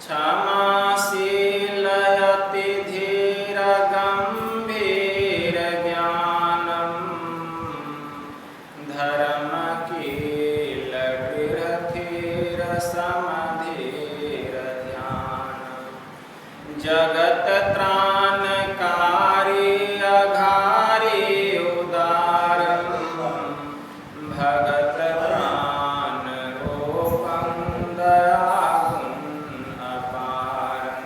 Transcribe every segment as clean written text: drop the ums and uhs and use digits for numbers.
क्षमाशीलयति धीरगम्भीरज्ञानं धर्मकीलगृहधीरसमधीरध्यानं जगत्त्राणकारी अघारी उदारं भगत प्राणरूपं दयागुण अपारं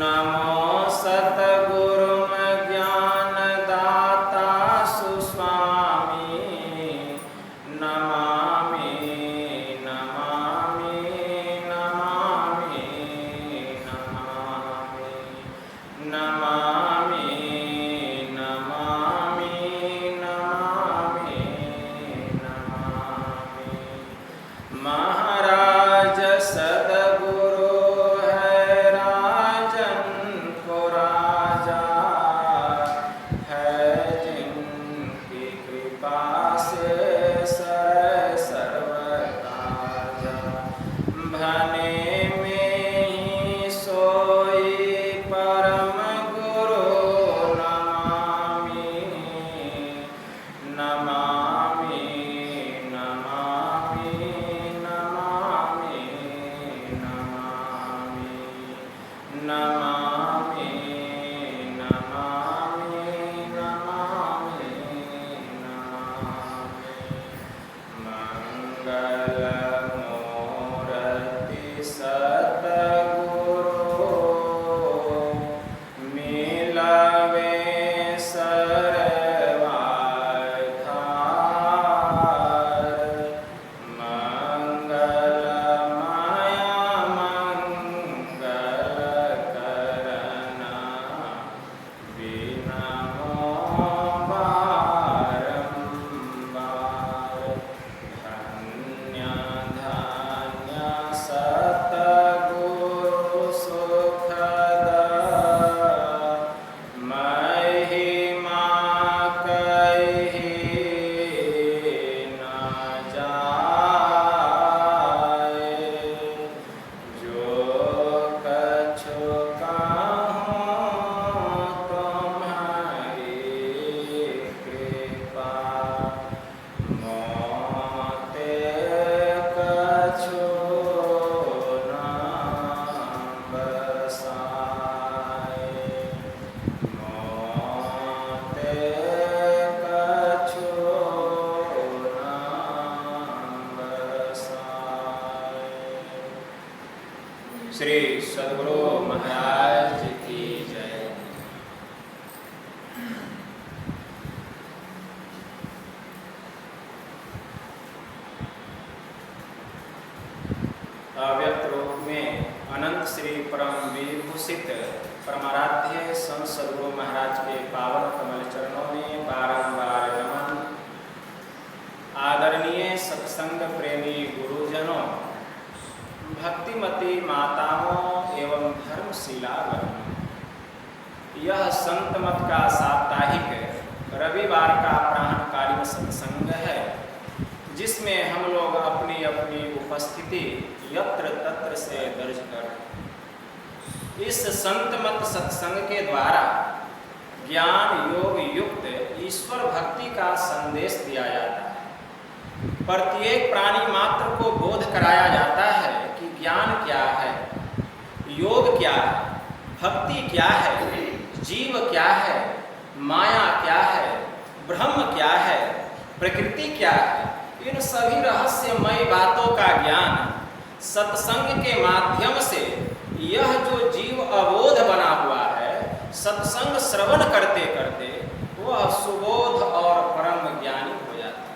नमो सतगुरुं ज्ञानदाता सुस्वामी नमामि नमामि नमामि नमामि नमामि नमामि नमामि नमामि। महाराज सद्गुरु है राजन को राजा है जिनकी कृपा से सर्वताजा भने में ही सोई परम गुरु नमामि नमामि नमामि नमामि नमामि नमामि नमामि नमामि मंगलमूर्ति सद्गुरु मिलवे सर्वाधार मंगलमय मंगलकरना विनमो बारंबार धन्य धन्य सतगुरु सुखद महिमा कही न जाए जो कछु कहूँ तुम्हारी कृपा मोते कछु न बसाए मोते कछु न बसाए। श्री सद्गुरु महाराज की जय। अव्यक्त रूप में अनंत श्री परम विभूषित परमाराध्य संत सद्गुरु महाराज के पावन कमल चरणों में बारंबार नमन। आदरणीय सत्संग प्रेमी गुरुजनों, भक्तिमती माताओं एवं धर्मशिला वर्णों, यह संत मत का साप्ताहिक रविवार का प्राणकालीन सत्संग है, जिसमें हम लोग अपनी अपनी उपस्थिति यत्र तत्र से दर्ज कर इस संत मत सत्संग के द्वारा ज्ञान योग युक्त ईश्वर भक्ति का संदेश दिया जाता है। प्रत्येक प्राणी मात्र को बोध कराया जाता है कि ज्ञान क्या है, योग क्या है, भक्ति क्या है, जीव क्या है, माया क्या है, ब्रह्म क्या है, प्रकृति क्या है। इन सभी रहस्यमय बातों का ज्ञान सत्संग के माध्यम से यह जो जीव अबोध बना हुआ है, सत्संग श्रवण करते करते वह सुबोध और परम ज्ञानी हो जाता है।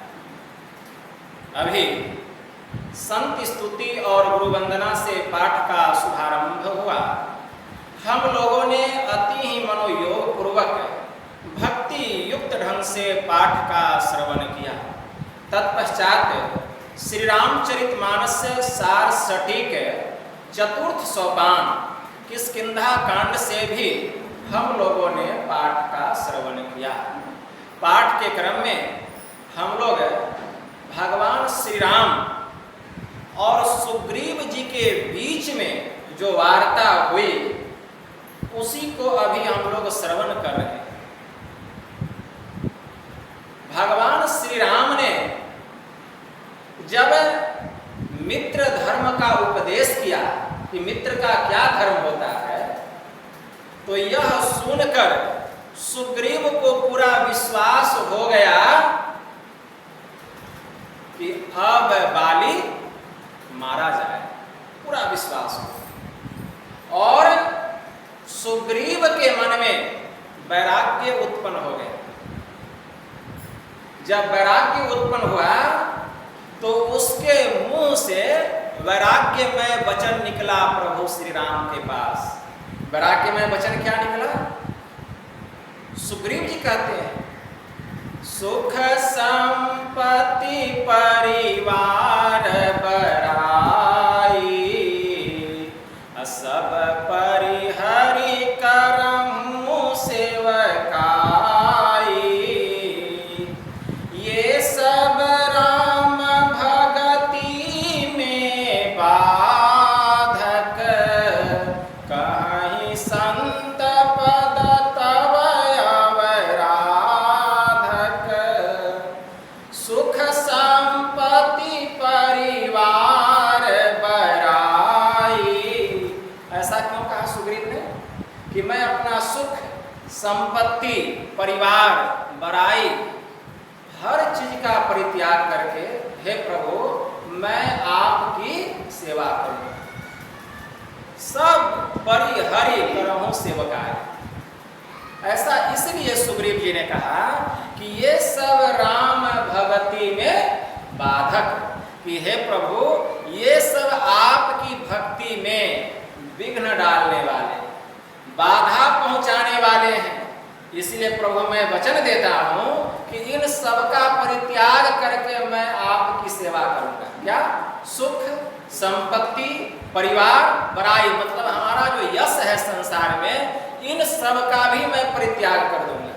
अभी संत स्तुति और गुरु वंदना से पाठ का शुभारंभ हुआ। हम लोगों ने अति ही मनोयोग पूर्वक भक्ति युक्त ढंग से पाठ का श्रवण किया। तत्पश्चात श्री रामचरितमानस सार सटीक चतुर्थ सोपान किष्किंधा कांड से भी हम लोगों ने पाठ का श्रवण किया। पाठ के क्रम में हम लोग भगवान श्री राम और सुग्रीव जी के बीच में जो वार्ता हुई उसी को अभी हम लोग श्रवण कर रहे हैं। भगवान श्री राम ने जब मित्र धर्म का उपदेश किया कि मित्र का क्या धर्म होता है, तो यह सुनकर सुग्रीव को पूरा विश्वास हो गया कि अब बाली मारा जाए, पूरा विश्वास हो। और सुग्रीव के मन में वैराग्य उत्पन्न हो गया। जब वैराग्य उत्पन्न हुआ तो उसके मुंह से वैराग्यमय वचन निकला प्रभु श्री राम के पास। वैराग्यमय वचन क्या निकला? सुग्रीव जी कहते हैं, सुख संपत्ति परिवार बराई, सब परिहरि करहु सेवकाई, ये सब राम भगति में बाधक, कहीं संत पद तव अवराधक, सुख संपत्ति परिवार बराई। ऐसा क्यों कहा सुग्रीव ने कि मैं अपना सुख संपत्ति परिवार बराई हर चीज का परित्याग करके, हे प्रभु मैं आपकी सेवा करूंगा, सब परिहरि करहु सेवकाय। ऐसा इसलिए सुग्रीव जी ने कहा कि ये सब राम भगति में बाधक, कि हे प्रभु ये सब आपकी भक्ति में विघ्न डालने वाले, बाधा पहुंचाने वाले हैं। इसलिए प्रभु मैं वचन देता हूं कि इन सब का परित्याग करके मैं आपकी सेवा करूंगा। क्या? सुख संपत्ति परिवार बराई, मतलब हमारा जो यश है संसार में, इन सब का भी मैं परित्याग कर दूंगा।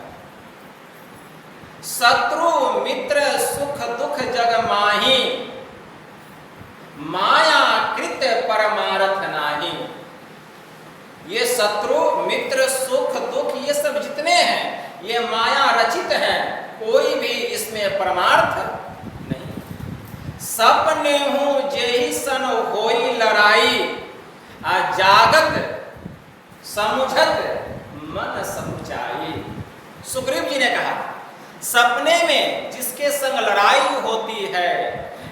शत्रु मित्र सुख दुख जग माही, माया कृत परमारथ नाही। ये शत्रु मित्र सुख दुख ये सब जितने हैं ये माया रचित हैं, कोई भी इसमें परमार्थ नहीं। सपने हूं जेहि सन होई लड़ाई, जागत समुझत मन समुचाई। सुग्रीव जी ने कहा सपने में जिसके संग लड़ाई होती है,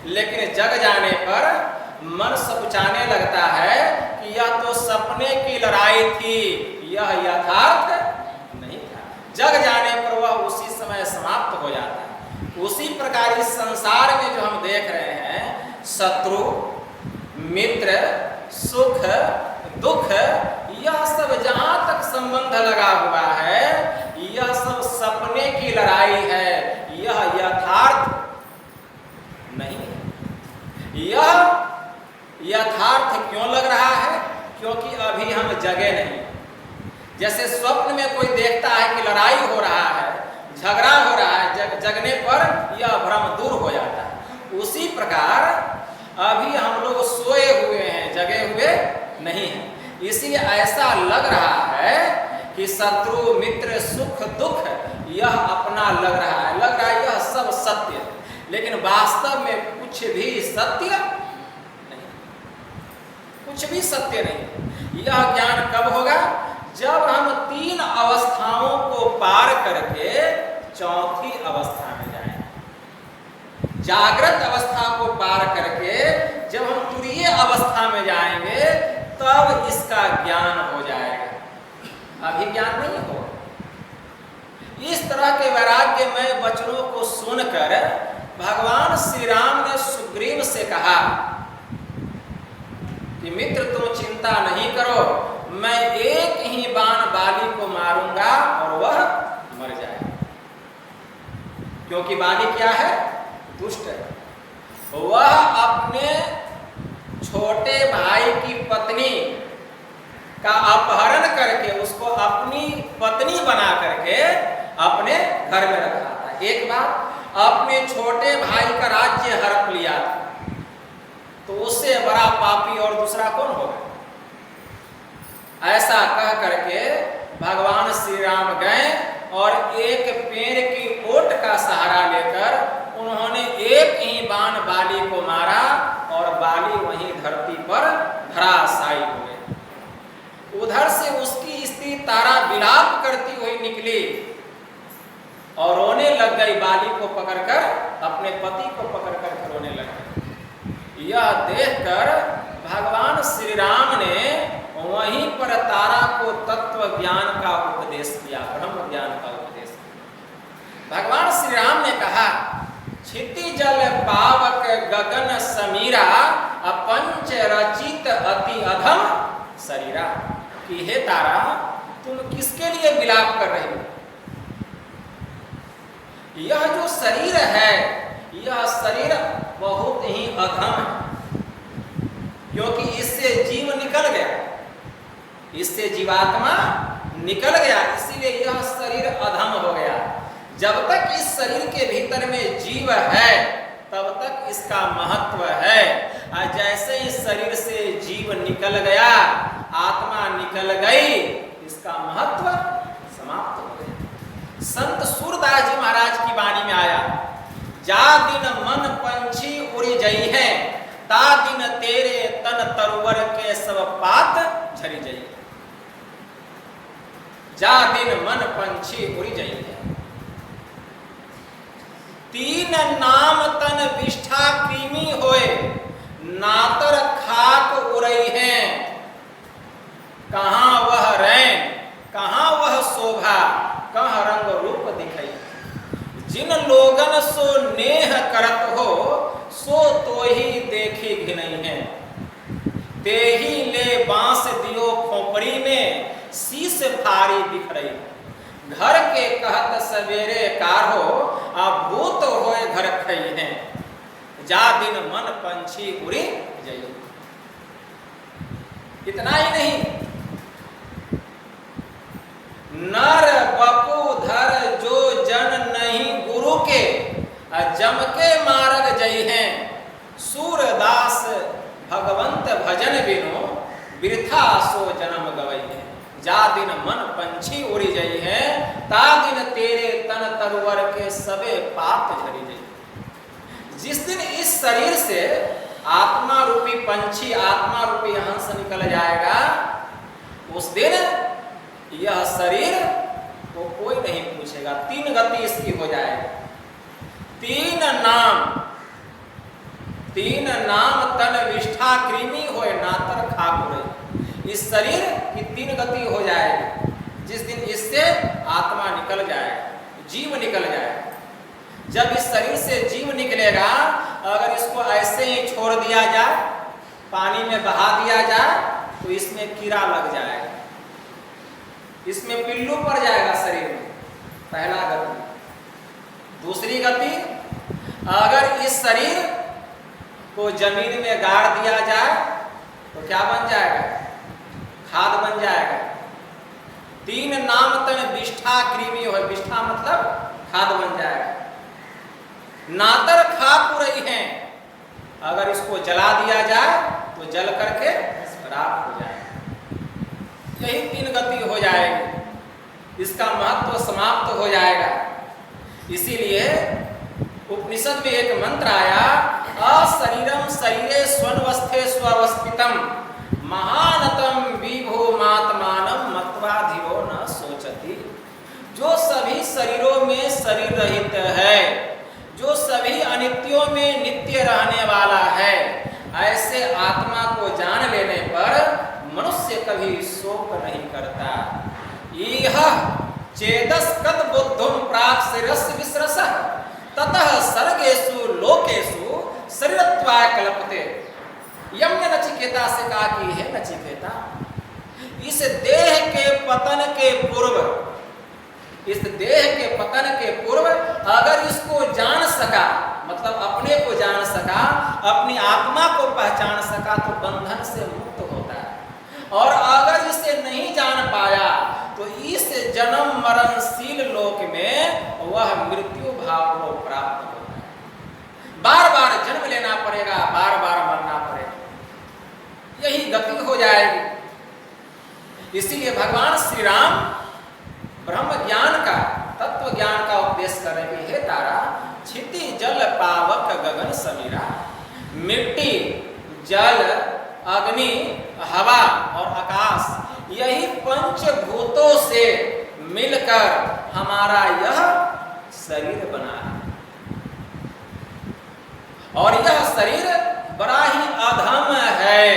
लेकिन जग जाने पर मन सकुचाने लगता है कि यह तो सपने की लड़ाई थी, यह यथार्थ नहीं था। जग जाने पर वह उसी समय समाप्त हो जाता है। उसी प्रकार इस संसार में जो हम देख रहे हैं, शत्रु मित्र सुख दुख, यह सब जहां तक संबंध लगा हुआ है, यह सब सपने की लड़ाई है, यह यथार्थ नहीं है। यह यथार्थ क्यों लग रहा है? क्योंकि अभी हम जगे नहीं। जैसे स्वप्न में कोई देखता है कि लड़ाई हो रहा है, झगड़ा हो रहा है, जगने पर यह भ्रम दूर हो जाता है। उसी प्रकार अभी हम लोग सोए हुए हैं, जगे हुए नहीं हैं। इसलिए ऐसा लग रहा है कि शत्रु मित्र सुख दुख यह अपना लग रहा है, यह सब सत्य, लेकिन वास्तव में कुछ भी सत्य नहीं, कुछ भी सत्य नहीं। यह ज्ञान कब होगा? जब हम तीन अवस्थाओं को पार करके चौथी अवस्था में जाएंगे। जागृत अवस्था को पार करके जब हम तुरीय अवस्था में जाएंगे तब इसका ज्ञान हो जाएगा। अभी ज्ञान नहीं हो। इस तरह के वैराग्यमय वचनों को सुनकर भगवान श्री राम ने सुग्रीव से कहा कि मित्र तुम चिंता नहीं करो, मैं एक ही बाण बाली को मारूंगा और वह मर जाएगा। क्योंकि बाली क्या है? दुष्ट है। वह अपने छोटे भाई की पत्नी का अपहरण करके उसको अपनी पत्नी बना करके अपने घर में रखा था। एक बार अपने छोटे भाई का राज्य हड़प लिया था, तो उससे बड़ा पापी और दूसरा कौन होगा? कह करके भगवान श्री राम गए और एक पेड़ की ओट का सहारा लेकर उन्होंने एक ही बाण बाली को मारा और बाली वहीं धरती पर धराशायी हुए। उधर से उसकी स्त्री तारा विलाप करती हुई निकली और रोने लग गई, बाली को पकड़कर, अपने पति को पकड़कर रोने लग गई। यह देखकर भगवान श्री राम ने वहीं पर तारा को तत्व ज्ञान का उपदेश किया, ब्रह्म ज्ञान का उपदेश किया। भगवान श्री राम ने कहा, क्षितिजल पावक गगन समीरा अपंच रचित अति अधम शरीरा, कि हे तारा तुम किसके लिए विलाप कर रही हो? यह जो शरीर है, यह शरीर बहुत ही अधम है, क्योंकि इससे जीव निकल गया, इससे जीवात्मा निकल गया, इसीलिए यह शरीर अधम हो गया। जब तक इस शरीर के भीतर में जीव है तब तक इसका महत्व है, और जैसे ही शरीर से जीव निकल गया, आत्मा निकल गई, इसका महत्व समाप्त हो गया। संत सूरदास जी महाराज की वाणी में आया, जा दिन मन पंछी उड़ी जई है, ता दिन तेरे तन तरुवर के सब पात झरी जई। जा दिन मन पंछी उड़ी जई है, तीन नाम तन विष्ठा कृमि होए, नातर खाक उड़ई है, कहाँ वह रैन, कहाँ वह शोभा, कहाँ रंग रूप दिखई। जिन लोगन सो नेह करत हो, सो तो ही देखी घिनई है, ते ही ले बांस दियो खोपड़ी में, शीश फारी बिखरई। घर के कहत सवेरे कार हो, अब भूत होए घर खई है, जा दिन मन पंछी उड़ी जई। इतना ही नहीं, नर बपू धर जो जन नहीं गुरु के, जम के मार्ग जई हैं, सूरदास भगवंत भजन बिनो, वृथा सो जन्म गवई है। जा दिन मन पंछी उड़ी जई है, ता दिन तेरे तन तरुवर के सबे पाप झरी जई। जिस दिन इस शरीर से आत्मा रूपी पंछी, आत्मा रूपी हंस निकल जाएगा, उस दिन यह शरीर को कोई नहीं पूछेगा। तीन गति इसकी हो जाएगी। तीन नाम तन विष्ठा कृमि होए, नातर खाक उड़े। इस शरीर की तीन गति हो जाएगी। जिस दिन इससे आत्मा निकल जाएगा, जीव निकल जाएगा। जब इस शरीर से जीव निकलेगा, अगर इसको ऐसे ही छोड़ दिया जाए, पानी में बहा दिया जाए, तो इसमें कीड़ा लग जाएगा, इसमें पिल्लू पड़ जाएगा शरीर में। पहला गति। दूसरी गति, अगर इस शरीर को जमीन में गाड़ दिया जाए तो क्या बन जाएगा? खाद बन जाएगा। तीन नाम तन विष्ठा कृमि हो, विष्ठा मतलब खाद बन जाएगा। नातर खाक उड़ई है, अगर इसको जला दिया जाए तो जल करके राख हो जाएगा। यही तीन गति हो जाएगी, इसका महत्व समाप्त हो जाएगा। इसीलिए उपनिषद में एक मंत्र आया, अशरीरम शरीरे स्वनवस्थे स्वस्थितम, महानतम विभोमात्मानम मत्वा धीरो न सोचति। जो सभी शरीरों में शरीर रहित है, जो सभी अनित्यों में नित्य रहने वाला है, ऐसे आत्मा को जान लेने पर मनुष्य कभी शोक नहीं करता। यह चेदस्कत बुद्धुम प्राक शिरस विसरसः, ततः सर्गेषु लोकेषु शरीरत्वाय कल्पते। यम ने नचिकेता से कहा कि हे नचिकेता, इस देह के पतन के पूर्व, इस देह के पतन के पूर्व अगर इसको जान सका, मतलब अपने को जान सका, अपनी आत्मा को पहचान सका, तो बंधन से मुक्त होता है। और अगर इसे नहीं जान पाया तो इस जन्म मरणशील लोक में वह मृत्यु भाव को प्राप्त होता है। बार बार जन्म लेना पड़ेगा, बार बार मरना पड़ेगा, यही गति हो जाएगी। इसीलिए भगवान श्री राम ब्रह्म ज्ञान का, तत्व ज्ञान का उपदेश कर रहे हैं। हे तारा, क्षिति जल पावक गगन समीरा, मिट्टी, जल, अग्नि, हवा और आकाश, यही पंचभूतों से मिलकर हमारा यह शरीर बना है। और यह शरीर बड़ा ही अधम है।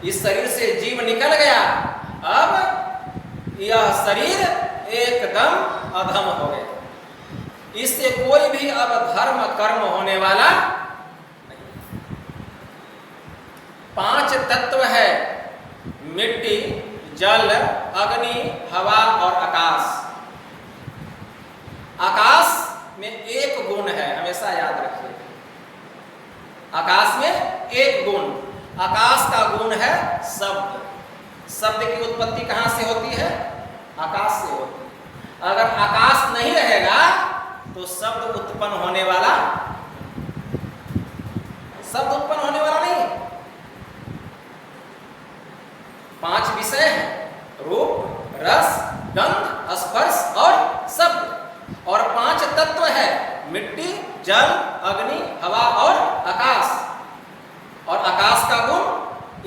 इस शरीर से जीव निकल गया, अब यह शरीर एकदम अधम हो गया। इससे कोई भी अब धर्म कर्म होने वाला नहीं। 5 तत्व है, मिट्टी, जल, अग्नि, हवा और आकाश। आकाश में एक गुण है, हमेशा याद रखिए। आकाश में एक गुण, आकाश का गुण है शब्द। शब्द की उत्पत्ति कहां से होती है? आकाश से होती है। अगर आकाश नहीं रहेगा तो शब्द उत्पन्न होने वाला, शब्द उत्पन्न होने वाला नहीं। 5 विषय हैं, रूप, रस, गंध, स्पर्श और शब्द। और 5 तत्व है, मिट्टी, जल, अग्नि, हवा और आकाश। और आकाश का गुण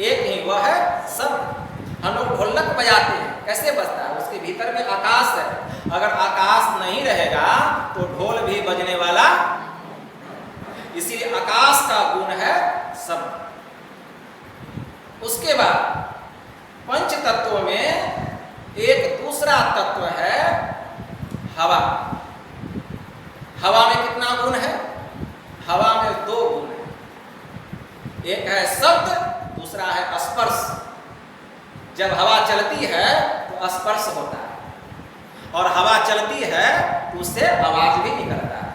एक ही, वह है शब्द। हम लोग ढोलक बजाते हैं, कैसे बजता है? उसके भीतर में आकाश है। अगर आकाश नहीं रहेगा तो ढोल भी बजने वाला। इसीलिए आकाश का गुण है शब्द। उसके बाद पंच तत्वों में एक दूसरा तत्व है हवा। हवा में कितना गुण है? हवा में 2 गुण है। एक है शब्द, दूसरा है स्पर्श। जब हवा चलती है तो स्पर्श होता है, और हवा चलती है तो उससे आवाज भी निकलता है।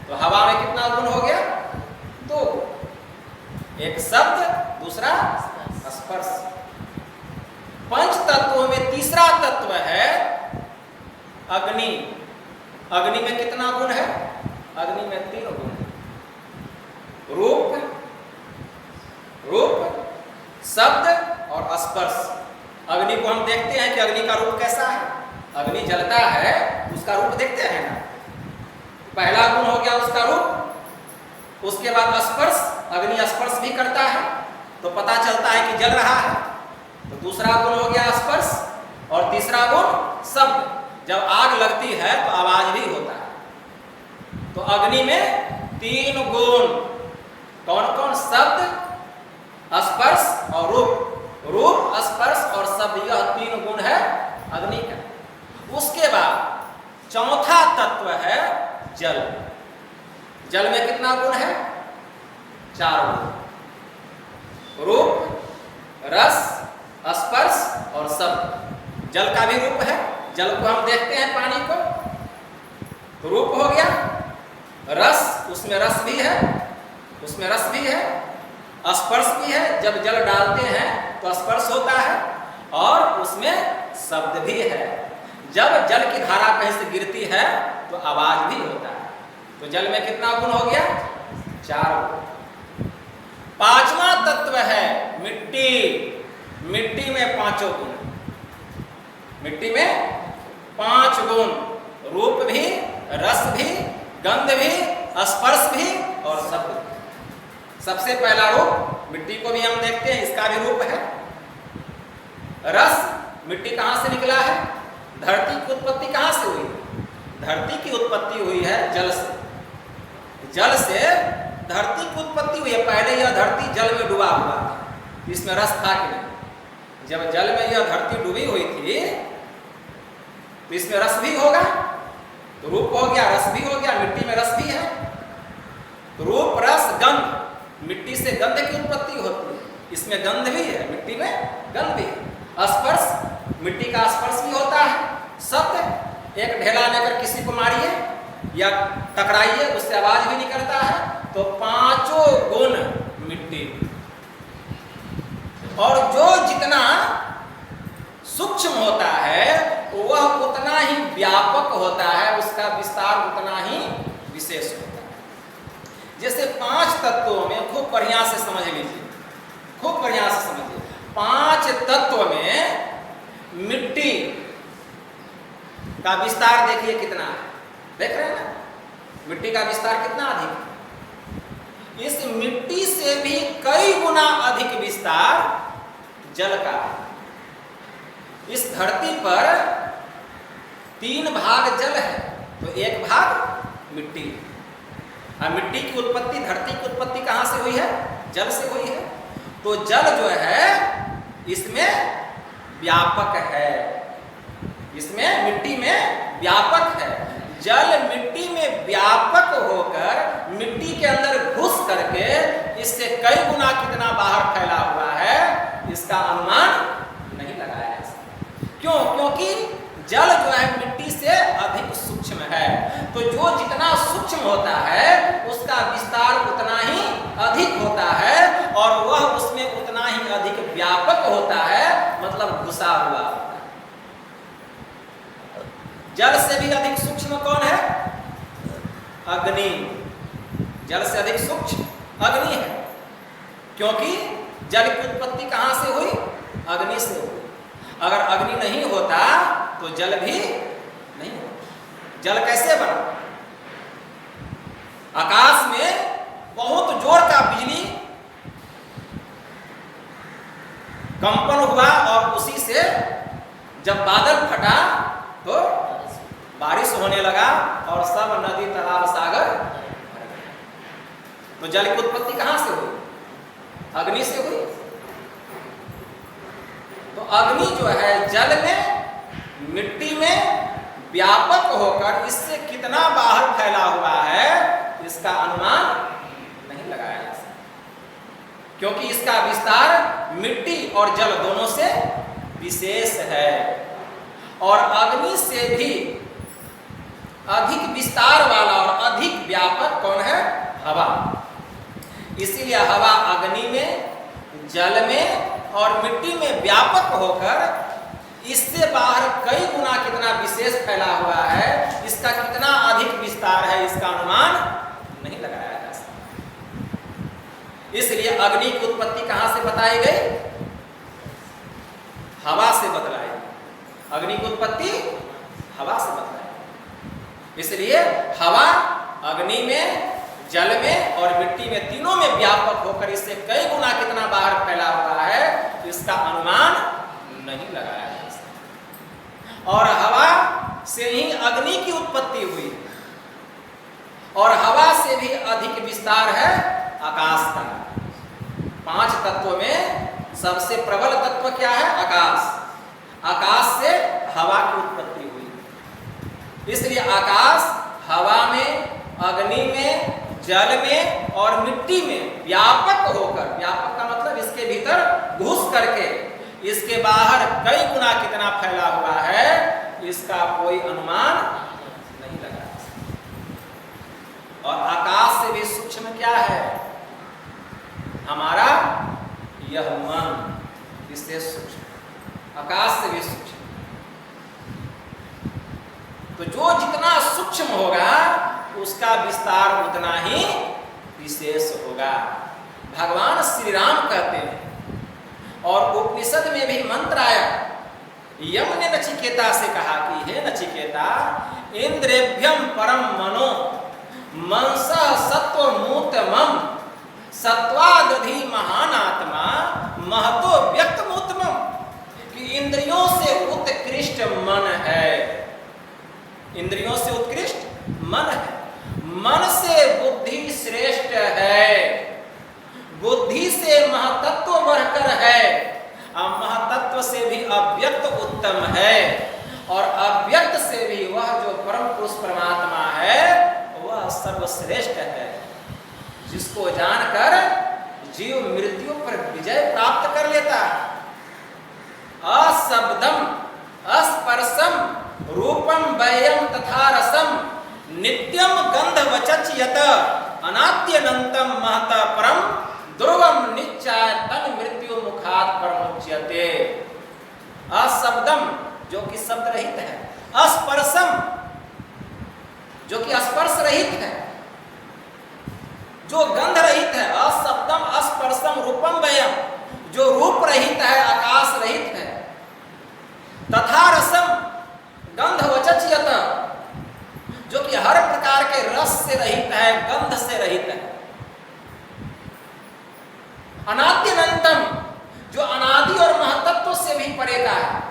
तो हवा में कितना गुण हो गया? 2 गुण, एक शब्द, दूसरा स्पर्श। पंच तत्वों में तीसरा तत्व है अग्नि। अग्नि में कितना गुण है? अग्नि में 3 गुण है, रूप, शब्द और स्पर्श। अग्नि को हम देखते हैं कि अग्नि का रूप कैसा है। अग्नि जलता है तो उसका रूप देखते हैं ना। पहला गुण हो गया उसका रूप। उसके बाद स्पर्श, अग्नि स्पर्श भी करता है तो पता चलता है कि जल रहा है। तो दूसरा गुण हो गया स्पर्श, और तीसरा गुण शब्द। जब आग लगती है तो आवाज भी होता है। तो अग्नि में 3 गुण, कौन कौन? शब्द, स्पर्श और रूप। रूप, स्पर्श और शब्द, यह 3 गुण है अग्नि का। उसके बाद चौथा तत्व है जल। जल में कितना गुण है? 4 गुण, रूप, रस, स्पर्श और शब्द। जल का भी रूप है, जल को हम देखते हैं, पानी को, तो रूप हो गया। रस, उसमें रस भी है, स्पर्श भी है। जब जल डालते हैं तो स्पर्श होता है, और उसमें शब्द भी है। जब जल की धारा कहीं से गिरती है तो आवाज भी होता है। तो जल में कितना गुण हो गया? 4 गुण। 5वां तत्व है मिट्टी। मिट्टी में 5 गुण, मिट्टी में 5 गुण, रूप भी, रस भी, गंध भी, स्पर्श भी और शब्द भी। सबसे पहला रूप, मिट्टी को भी हम देखते हैं, इसका भी रूप है। रस, मिट्टी कहां से निकला है? धरती की उत्पत्ति कहां से हुई? धरती की उत्पत्ति हुई है जल से। जल से धरती की उत्पत्ति हुई है। पहले यह धरती जल में डूबा हुआ था, इसमें रस था कि नहीं? जब जल में यह धरती डूबी हुई थी तो इसमें रस भी होगा, तो रूप हो गया, रस भी हो गया। मिट्टी में रस भी है, तो रूप, रस, गंध। मिट्टी से गंध की उत्पत्ति होती है, इसमें गंध भी है, मिट्टी में गंध भी है। स्पर्श, मिट्टी का स्पर्श भी होता है। शब्द, एक ढेला लेकर किसी को मारिए या टकराइए, उससे आवाज भी निकलता है। तो 5 गुण मिट्टी। और जो जितना सूक्ष्म होता है वह उतना ही व्यापक होता है, उसका विस्तार उतना ही विशेष होता है। जैसे 5 तत्वों में खूब बढ़िया से समझ लीजिए, खूब बढ़िया से समझिए। 5 तत्व में मिट्टी का विस्तार देखिए कितना है, देख रहे हैं ना, मिट्टी का विस्तार कितना अधिक। इस मिट्टी से भी कई गुना अधिक विस्तार जल का। इस धरती पर 3 भाग जल है तो 1 भाग मिट्टी। और मिट्टी की उत्पत्ति, धरती की उत्पत्ति कहाँ से हुई है? जल से हुई है। तो जल जो है इसमें व्यापक है, इसमें मिट्टी में व्यापक है। जल मिट्टी में व्यापक होकर मिट्टी के अंदर घुस करके इससे कई गुना कितना बाहर फैला हुआ है, इसका अनुमान नहीं लगाया जा सकता। क्यों? क्योंकि जल जो है मिट्टी से अधिक सूक्ष्म है। तो जो जितना सूक्ष्म होता है उसका विस्तार उतना ही अधिक होता है और वह उसमें उतना ही अधिक व्यापक होता है, मतलब घुसा हुआ होता है। जल से भी अधिक सूक्ष्म कौन है? अग्नि। जल से अधिक सूक्ष्म अग्नि है, क्योंकि जल की उत्पत्ति कहां से हुई? अग्नि से हुई। अगर अग्नि नहीं होता तो जल भी नहीं होता। जल कैसे बना? आकाश में बहुत जोर का बिजली कंपन हुआ और उसी से जब बादल फटा तो बारिश होने लगा और सब नदी तालाब सागर। तो जल की उत्पत्ति कहां से हुई? अग्नि से हुई। तो अग्नि जो है जल में, मिट्टी में व्यापक होकर इससे कितना बाहर फैला हुआ है, इसका अनुमान नहीं लगाया जा सकता, क्योंकि इसका विस्तार मिट्टी और जल दोनों से विशेष है। और अग्नि से भी अधिक विस्तार वाला और अधिक व्यापक कौन है? हवा। इसीलिए हवा अग्नि में, जल में और मिट्टी में व्यापक होकर इससे बाहर कई गुना कितना विशेष फैला हुआ है, इसका कितना अधिक विस्तार है, इसका अनुमान नहीं लगाया जा सकता। इसलिए अग्नि की उत्पत्ति कहां से बताई गई? हवा से बतलाई। अग्नि की उत्पत्ति हवा से बतलाई। इसलिए हवा अग्नि में, जल में और मिट्टी में, तीनों में व्यापक होकर इससे कई गुना कितना बाहर फैला हुआ है, इसका अनुमान नहीं लगाया जा सकता। और हवा से ही अग्नि की उत्पत्ति हुई और हवा से भी अधिक विस्तार है आकाश का। 5 तत्वों में सबसे प्रबल तत्व क्या है? आकाश। आकाश से हवा की उत्पत्ति हुई। इसलिए आकाश हवा में, अग्नि में, जल में और मिट्टी में व्यापक होकर, व्यापक का मतलब इसके भीतर घुस करके इसके बाहर कई गुना कितना फैला हुआ है, इसका कोई अनुमान नहीं लगा। और आकाश से भी सूक्ष्म क्या है? हमारा यह मन, इससे सूक्ष्म, आकाश से भी सूक्ष्म। तो जो जितना सूक्ष्म होगा उसका विस्तार उतना ही विशेष होगा। भगवान श्री राम कहते हैं और उपनिषद में भी मंत्र आया। यम ने नचिकेता से कहा कि हे नचिकेता, इंद्रेभ्यम परम मनो मनसः सत्वमूतमं सत्वादधि महानात्मा महतो व्यक्तमूतमं, कि इंद्रियों से उत्कृष्ट मन है। इंद्रियों से उत्कृष्ट मन है। मन से बुद्धि श्रेष्ठ है, बुद्धि से महतत्व बढ़कर है, और महतत्व से भी अव्यक्त उत्तम है, और अव्यक्त से भी वह जो परम पुरुष परमात्मा है वह सर्वश्रेष्ठ है, जिसको जानकर जीव मृत्यु पर विजय प्राप्त कर लेता है। अशब्दम अस्पर्शम रूपम वयम तथा रसम नित्यम गंधवचच यत अनाद्यनंतम महता परम ध्रुवम निश्चय तन मृत्यु मुखात परमुच्यते। अशब्दम जो कि शब्द रहित है, अस्पर्शम जो कि स्पर्श रहित है, जो गंध रहित है, अशब्दम अस्पर्शम रूपम वयम जो रूप रहित है तथा रसम गंधवचच यत, जो कि हर प्रकार के रस से रहित है, गंध से रहित है। अनाद्यनंतम, जो अनादि और महतत्व से भी परे का है,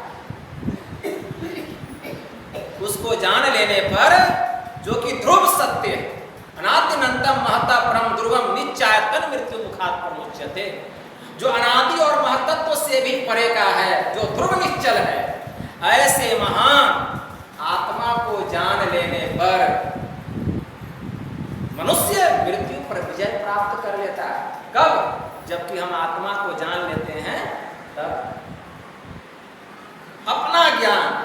उसको जान लेने पर जो कि ध्रुव सत्य है, अनाद्यनंतम महता परम ध्रुवम नित्यायतन मृत्यु मुखात् प्रमुच्यते, जो अनादि और महतत्व से भी परे का है, जो ध्रुव निश्चल है, ऐसे महान आत्मा को जान लेने पर मनुष्य मृत्यु पर विजय प्राप्त कर लेता है। कब? जबकि हम आत्मा को जान लेते हैं तब। अपना ज्ञान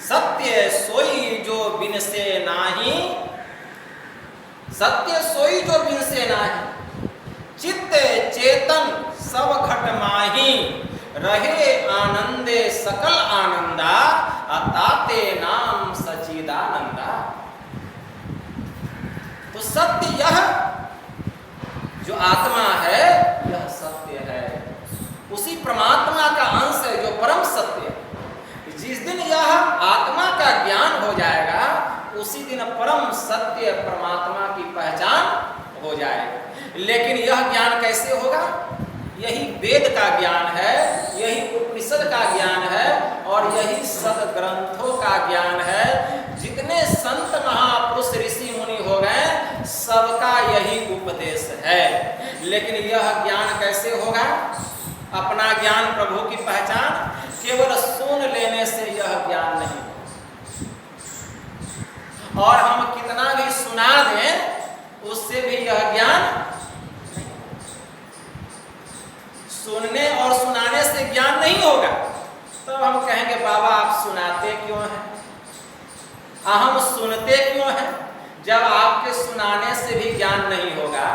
सत्य सोई जो बिन से नाही, सत्य सोई जो बिन से नाही, चित्त चेतन सब घट माही, रहे आनंदे सकल आनंदा, अताते नाम सच्चिदानंदा। तो सत्य यह जो आत्मा है, यह सत्य है, उसी परमात्मा का अंश है जो परम सत्य है। जिस दिन यह आत्मा का ज्ञान हो जाएगा, उसी दिन परम सत्य परमात्मा की पहचान हो जाएगी। लेकिन यह ज्ञान कैसे होगा? यही वेद का ज्ञान है, यही उपनिषद का ज्ञान है और यही सदग्रंथों का ज्ञान है। जितने संत महापुरुष ऋषि मुनि हो गए, सबका यही उपदेश है। लेकिन यह ज्ञान कैसे होगा? अपना ज्ञान, प्रभु की पहचान केवल सुन लेने से यह ज्ञान नहीं। और हम कितना भी सुना दें, उससे भी यह ज्ञान, सुनने और सुनाने से ज्ञान नहीं होगा। तो हम कहेंगे बाबा आप सुनाते क्यों हैं, हम सुनते क्यों हैं? जब आपके सुनाने से भी ज्ञान नहीं होगा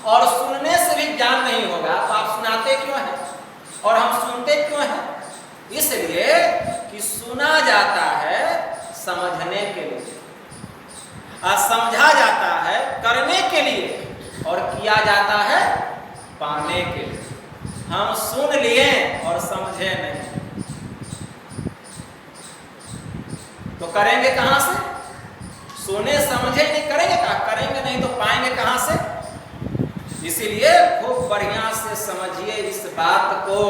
और सुनने से भी ज्ञान नहीं होगा, तो आप सुनाते क्यों हैं और हम सुनते क्यों हैं? इसलिए कि सुना जाता है समझने के लिए, समझा जाता है करने के लिए और किया जाता है पाने के लिए। हम सुन लिए और समझे नहीं, तो करेंगे कहां से? सुने समझे नहीं, करेंगे कहां? करेंगे नहीं तो पाएंगे कहां से? इसीलिए खूब बढ़िया से समझिए इस बात को,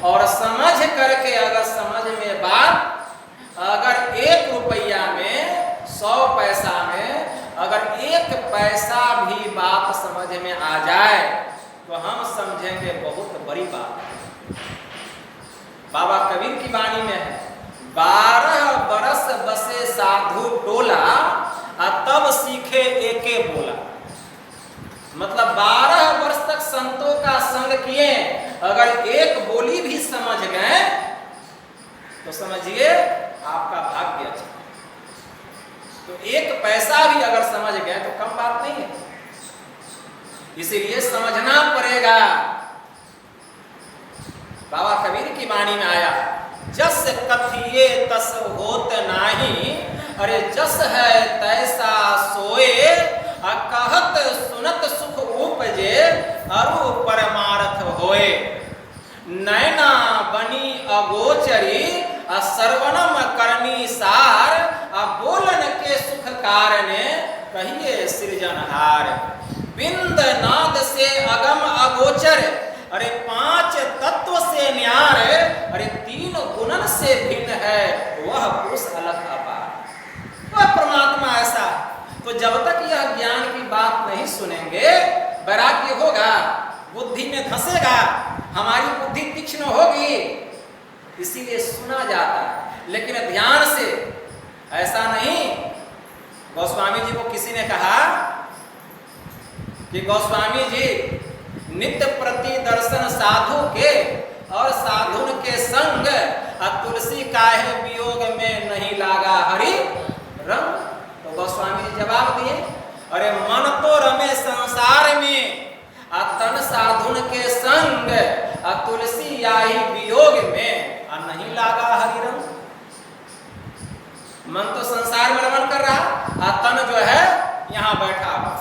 और समझ करके अगर समझ में बात, अगर 1 रुपया में 100 पैसा में अगर 1 पैसा भी बात समझ में आ जाए तो हम समझेंगे बहुत बड़ी बात। बाबा कबीर की वाणी में है, 12 बरस बसे साधु टोला, तब सीखे एके बोला। मतलब 12 वर्ष तक संतों का संग किए, अगर एक बोली भी समझ गए तो समझिए आपका भाग्य अच्छा। तो 1 पैसा भी अगर समझ गए तो कम बात नहीं है, इसीलिए समझना पड़ेगा। बाबा कबीर की वाणी में आया, जस कथिए तस होत नाही, अरे जस है तैसा सोए, कहत सुनत सुख उपजे, अरु परमार्थ होए। नैना बनी अगोचरी, सर्वनम करनी सार, बोलन के सुख कारणे, कहिए सृजनहार। बिंद नाद से अगम अगोचर, अरे 5 तत्व से न्यार, अरे 3 गुणन से भिन्न है, वह पुरुष अलग अपार। वह परमात्मा ऐसा है। तो जब तक यह ज्ञान की बात नहीं सुनेंगे, वैराग्य होगा, बुद्धि में धंसेगा, हमारी बुद्धि तीक्ष्ण होगी, इसीलिए सुना जाता है। लेकिन ध्यान से ऐसा नहीं। गोस्वामी जी को किसी ने कहा कि गोस्वामी जी नित्य प्रति दर्शन साधु के और साधुन के संग, तुलसी काहे वियोग में नहीं लागा हरि रंग। तो गोस्वामी जी जवाब दिए, अरे मन तो रमे संसार में, तन साधुन के संग, तुलसी आई वियोग में, नहीं लागा हरि रंग। मन तो संसार में रमण कर रहा, तन जो है यहाँ बैठा हुआ।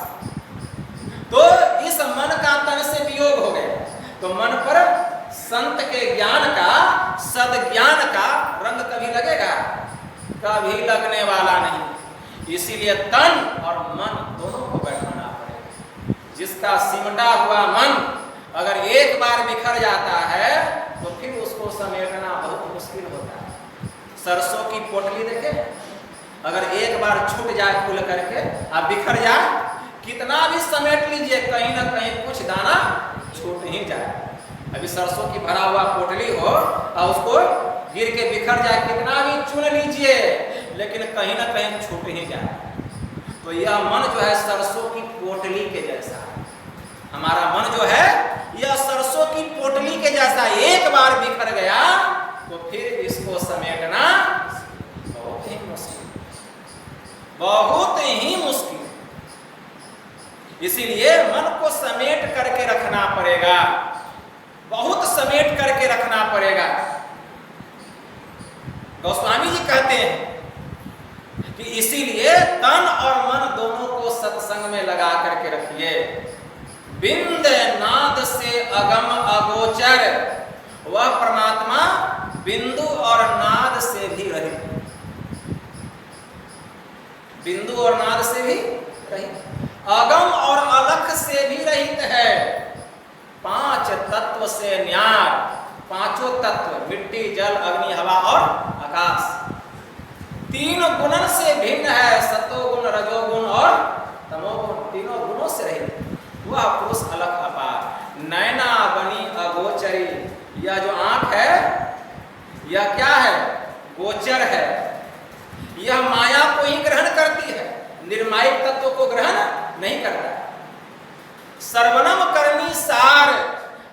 तो इस मन का तन से वियोग हो गया, तो मन पर संत के ज्ञान का, सद्ज्ञान का रंग कभी लगेगा? कभी लगने वाला नहीं। इसीलिए तन और मन दोनों को बैठाना पड़ेगा। जिसका सिमटा हुआ मन अगर एक बार बिखर जाता है तो फिर उसको समेटना बहुत मुश्किल होता है। सरसों की पोटली देखे, अगर एक बार छूट जाए खुल करके अब बिखर जाए, कितना भी समेट लीजिए कहीं ना कहीं कुछ दाना छूट ही जाए। अभी सरसों की भरा हुआ पोटली हो और उसको गिर के बिखर जाए, कितना भी चुन लीजिए लेकिन कहीं ना कहीं छूट ही जाए। तो यह मन जो है सरसों की पोटली के जैसा है। हमारा मन जो है यह सरसों की पोटली के जैसा, एक बार बिखर गया तो फिर इसको समेटना बहुत ही मुश्किल, बहुत ही मुश्किल। इसीलिए मन को समेट करके रखना पड़ेगा, बहुत समेट करके रखना पड़ेगा। गोस्वामी जी कहते हैं कि इसीलिए तन और मन दोनों को सत्संग में लगा करके रखिए। बिंद नाद से अगम अगोचर, वह परमात्मा बिंदु और नाद से भी रहित, बिंदु और नाद से भी रहित, अगम और अलख से भी रहित है। पांच तत्व से न्यार, पांचों तत्व मिट्टी, जल, अग्नि, हवा और आकाश, तीन गुणन से भिन्न है, सतोगुण, रजोगुण और तमोगुण, तीनों गुणों से रहित वह पुरुष अलख अपार। नैना बनी अगोचरी, यह जो आंख है यह क्या है? गोचर है। यह माया को ही ग्रहण करती है, निर्मायिक तत्व को ग्रहण नहीं करता। सर्वनम करनी सार,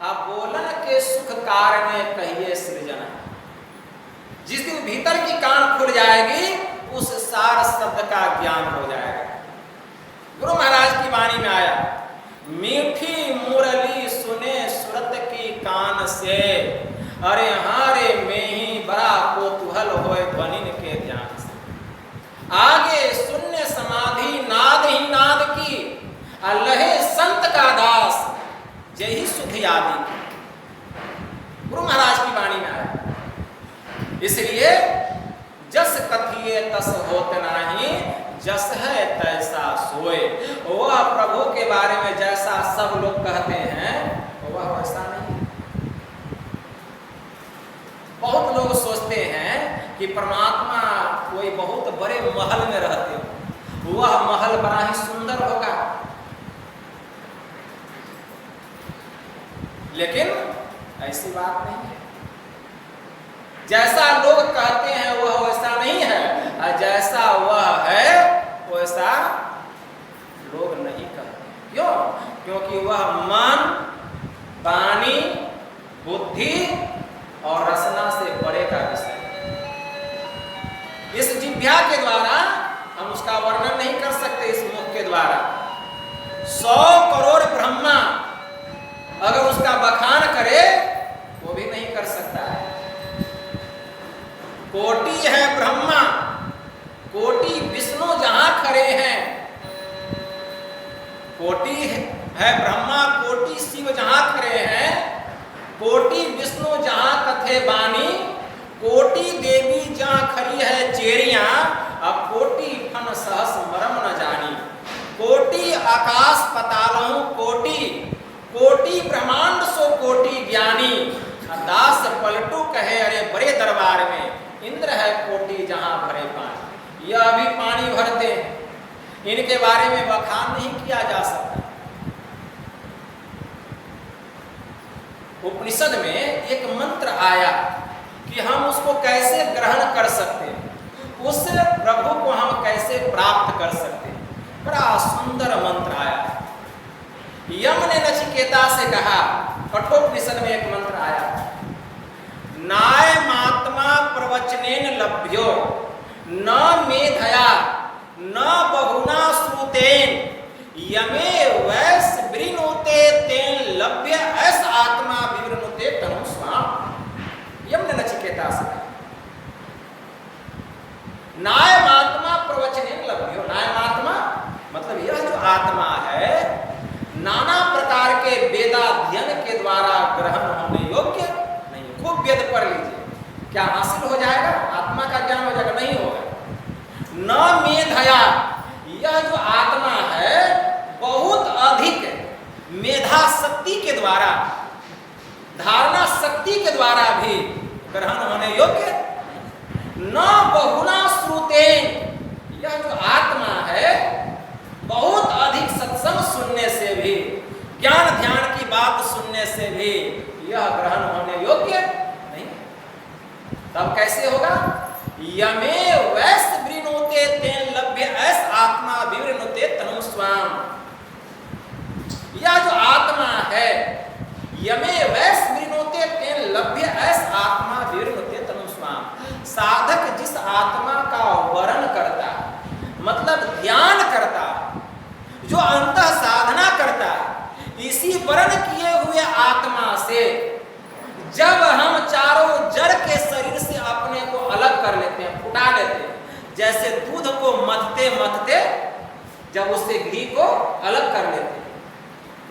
आप बोलन के सुख कारणे कहिए सृजन। जिस दिन भीतर की कान खुल जाएगी उस सार शब्द का ज्ञान हो जाएगा। गुरु महाराज की वाणी में आया, मीठी मुरली सुने सुरत की कान से, अरे हारे में ही बड़ा कोतूहल होए ध्वनिन के ध्यान से। आगे शून्य समाधि नाद ही नाद की, अल्लाहे संत का दास जय सुख यादी। गुरु महाराज की वाणी में आया। इसलिए जस कथिए तस होत नाही, जस है तैसा सोए। वह प्रभु के बारे में जैसा सब लोग कहते हैं वह वैसा नहीं। बहुत लोग सोचते हैं कि परमात्मा कोई बहुत बड़े महल में रहते हो, वह महल बड़ा ही सुंदर होगा, लेकिन ऐसी बात नहीं है। जैसा लोग कहते हैं वह वैसा नहीं है, और जैसा वह है वैसा लोग नहीं कहते। क्यों? क्योंकि वह मन, वाणी, बुद्धि और रसना से बड़े का विषय। इस जिह्वा के द्वारा हम उसका वर्णन नहीं कर सकते, इस मुख के द्वारा 100 करोड़ ब्रह्मा अगर उसका बखान करे वो भी नहीं कर सकता है। कोटि है ब्रह्मा, कोटि विष्णु जहां खड़े हैं, कोटि है ब्रह्मा, कोटि शिव जहां खड़े हैं, कोटि विष्णु जहां कथे बानी, कोटि देवी जहां खड़ी है चेरियां, अब कोटि फन सहस मरम न जानी। कोटि आकाश पतालहु कोटि, कोटि ब्रह्मांड सो कोटि ज्ञानी। दास पलटू कहे अरे बड़े दरबार में, इंद्र है कोटि जहां भरे पानी। यह भी पानी भरते हैं, इनके बारे में बखान नहीं किया जा सकता। उपनिषद में एक मंत्र आया कि हम उसको कैसे ग्रहण कर सकते हैं, उस प्रभु को हम कैसे प्राप्त कर सकते हैं। बड़ा सुंदर मंत्र आया। यम ने नचिकेता से कहा, कठोपनिषद में एक मंत्र आया, नायमात्मा प्रवचनेन लभ्यो न मेधया न बहुना श्रुतेन यमे वैस विवृणुते तेन लभ्य ऐस आत्मा विवृणुते तनु स्वाम। यम ने नचिकेता से कहा, नायमात्मा प्रवचनेन लभ्यो। नायमात्मा मतलब यह जो आत्मा है नाना प्रकार के वेदाध्ययन के द्वारा ग्रहण होने योग्य क्या हासिल हो जाएगा? आत्मा का ज्ञान हो जाएगा? नहीं होगा। न मेधया, यह जो आत्मा है बहुत अधिक मेधा शक्ति के द्वारा, धारणा शक्ति के द्वारा भी ग्रहण होने योग्य। न बहुना श्रुतेन, यह जो आत्मा है बहुत अधिक सत्संग सुनने से भी, ज्ञान ध्यान की बात सुनने से भी यह ग्रहण होने योग्य नहीं। तब कैसे होगा? यमे वैस वृणोते तेन लभ्य ऐस आत्मा विवृणोते तनु स्वाम। यह जो आत्मा है, यमे वैस वृणोते तेन लभ्य ऐस आत्मा विवृणोते तनु स्वाम। साधक जिस आत्मा का वर्ण करता, मतलब ध्यान करता, जो अंतः साधना करता, इसी वर्ण किए हुए आत्मा से जब हम चारों जड़ के शरीर से अपने को अलग कर लेते हैं, फुटा लेते हैं, जैसे दूध को मथते मथते जब उससे घी को अलग कर लेते हैं,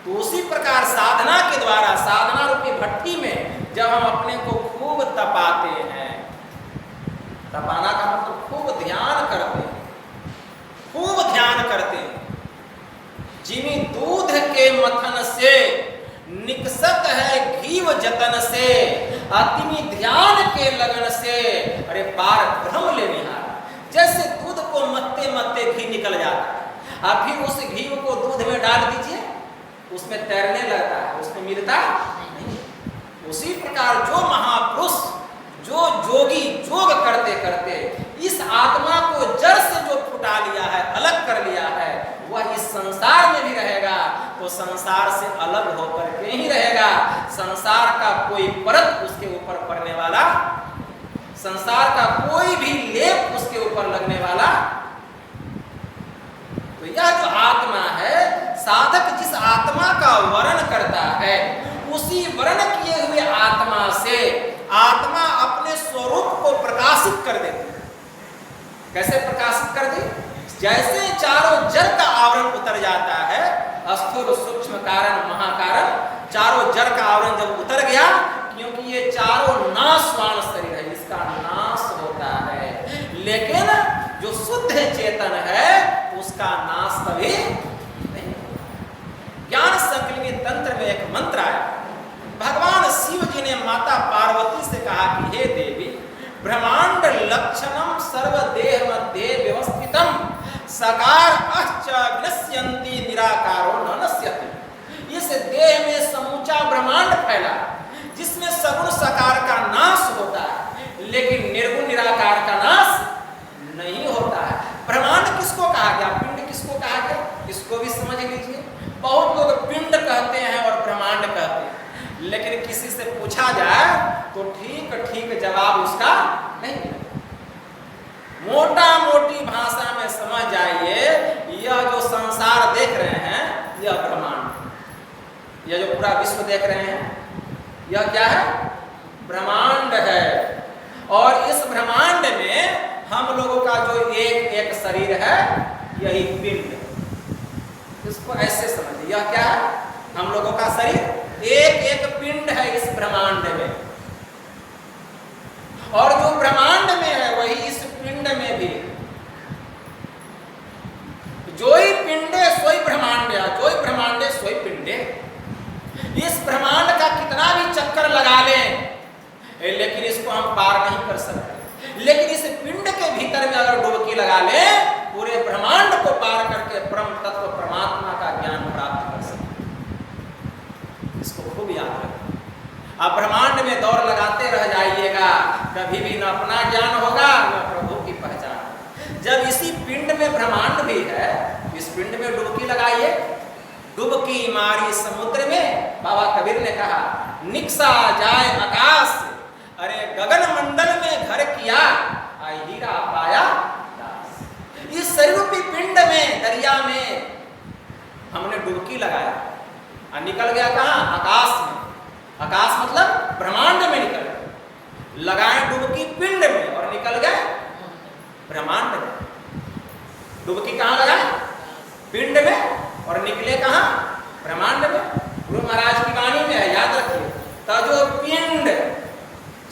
तो उसी प्रकार साधना के द्वारा, साधना रूपी भट्टी में जब हम अपने को खूब तपाते हैं, तपाना का मतलब खूब ध्यान करते हैं, खूब ध्यान करते हैं, जिमी दूध के मथन से निकसत है घीव जतन से, अतिमी ध्यान के लगन से, अरे पार भ्रम ले निहार। जैसे दूध को मत्ते मत्ते घी निकल जाता है, अब फिर उस घी को दूध में डाल दीजिए, उसमें तैरने लगता है, उसमें मिलता नहीं। उसी प्रकार जो महापुरुष, जो जोगी योग करते करते इस आत्मा को जड़ से जो फुटा लिया है, अलग कर लिया है, वह इस संसार में भी रहेगा तो संसार से अलग होकर के ही रहेगा। संसार का कोई परत उसके ऊपर पड़ने वाला, संसार का कोई भी लेप उसके ऊपर लगने वाला। तो यह जो आत्मा है, साधक जिस आत्मा का वर्ण करता है, उसी वर्ण किए हुए आत्मा से आत्मा अपने स्वरूप को प्रकाशित कर देती है। कैसे प्रकाशित कर दी? जैसे चारों जड़ का आवरण उतर जाता है, स्थूल सूक्ष्म कारण महाकारण, चारों जड़ का आवरण जब उतर गया, क्योंकि ये चारों नाशवान शरीर है, इसका नाश होता है, लेकिन जो शुद्ध चेतन है उसका नाश कभी नहीं। ज्ञान संकलिनी तंत्र में एक मंत्र आया, भगवान शिव जी ने माता पार्वती से कहा कि हे देवी, ब्रह्मांड लक्षणम सर्वदेह मध्य व्यवस्थितम सकार अश्च विनश्यन्ति निराकारो न नश्यति। इस देह में समूचा ब्रह्मांड फैला, जिसमें सगुण सकार का नाश होता है, लेकिन निर्गुण निराकार का नाश नहीं होता है। ब्रह्मांड किसको कहा गया? पिंड किसको कहा गया? इसको भी समझ लीजिए। बहुत लोग पिंड कहते हैं और ब्रह्मांड कहते हैं, लेकिन किसी से पूछा जाए तो ठीक ठीक जवाब उसका नहीं। मोटा मोटी भाषा में समझ जाइए, यह जो संसार देख रहे हैं, यह ब्रह्मांड, यह जो पूरा विश्व देख रहे हैं, यह क्या है? ब्रह्मांड है। और इस ब्रह्मांड में हम लोगों का जो एक एक शरीर है, यही पिंड। इसको ऐसे समझिए, यह क्या है? हम लोगों का शरीर एक एक पिंड है इस ब्रह्मांड में, और जो ब्रह्मांड में है वही इस पिंड में भी। जोई पिंडे सोई ब्रह्मांड, जोई ब्रह्मांडे सोई पिंडे। इस ब्रह्मांड का कितना भी चक्कर लगा लें, लेकिन इसको हम पार नहीं कर सकते। लेकिन इस पिंड के भीतर में अगर डुबकी लगा लें, पूरे ब्रह्मांड को पार करके परम तत्व परमात्मा का ज्ञान प्राप्त कर सकते। इसको खूब याद रखें। आप ब्रह्मांड में दौड़ लगाते रह जाइएगा, कभी भी न अपना ज्ञान होगा न प्रभु की पहचान। जब इसी पिंड में ब्रह्मांड भी है, इस पिंड में डुबकी लगाइए। डुबकी मारी समुद्र में, बाबा कबीर ने कहा, निकसा जाए आकाश, अरे गगन मंडल में घर किया, आई हीरा पाया दास। इस शरीरूपी पिंड में, दरिया में हमने डुबकी लगाया और निकल गया कहाँ? आकाश में। आकाश मतलब ब्रह्मांड में निकल गए। लगाए डुबकी पिंड में और निकल गए ब्रह्मांड में। डुबकी कहाँ लगाए? पिंड में, और निकले कहाँ? ब्रह्मांड में। गुरु महाराज की वाणी में है, याद रखिए, तजो पिंड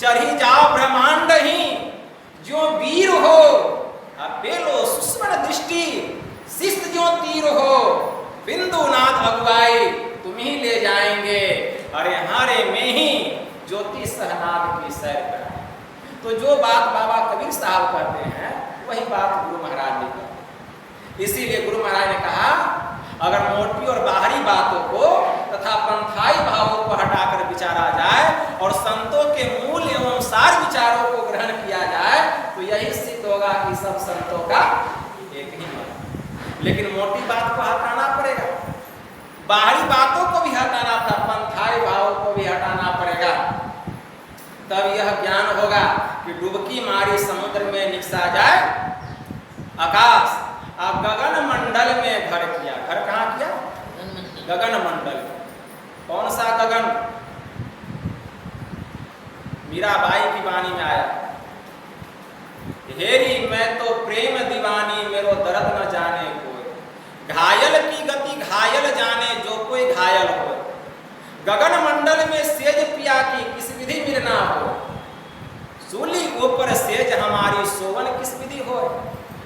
चढ़ी जाओ ब्रह्मांड ही जो वीर हो, पेलो सुस्मन दृष्टि शिस्त जो तीर हो, बिंदु नाथ अगुवाई तुम ही ले जाएंगे, अरे हारे में ही ज्योति सहनाद की सैर कराए। तो जो बात बाबा कबीर साहब कहते हैं वही बात गुरु महाराज ने कही। इसीलिए गुरु महाराज ने कहा अगर मोटी और बाहरी बातों को तथा पंथाई भावों को हटाकर विचारा जाए और संतों के मूल एवं सार विचारों को ग्रहण किया जाए तो यही सिद्ध होगा कि सब संतों का एक ही मत। लेकिन मोटी बात को हटाना पड़ेगा, बाहरी बातों को भी हटाना पड़ेगा, पंथाई भावों को भी हटाना पड़ेगा, तब यह ज्ञान होगा कि डुबकी मारी समुद्र में निकसा जाए आकाश। आप गगन मंडल में घर किया, घर कहाँ किया? गगन मंडल। कौन सा गगन? मीराबाई की वाणी में आया, हेरी मैं तो प्रेम दीवानी मेरो दर्द न जाने कोई, घायल की गति घायल जाने जो कोई घायल हो, गगन मंडल में सेज पिया की किस विधि मिलना हो, सूली ऊपर सेज हमारी सोवन किस विधि हो,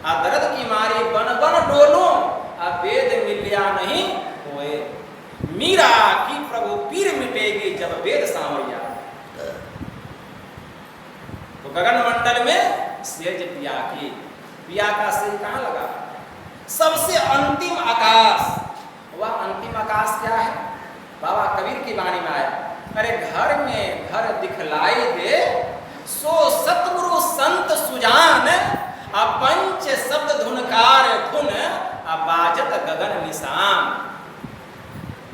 आ दर्द की मारी बन बन डोलो, आ वेद मिलिया नहीं होए, मीरा की प्रभु पीर मिटेगी जब वेद सांवरिया। तो गगन मंडल में सेज पिया की, पिया का सेज कहाँ लगा? सबसे अंतिम आकाश। वह अंतिम आकाश क्या है? बाबा कबीर की वाणी में आया, अरे घर में घर दिखलाई दे सो सतगुरु संत सुजान, पंच शब्द धुनकार धुन बाजत गगन निशान।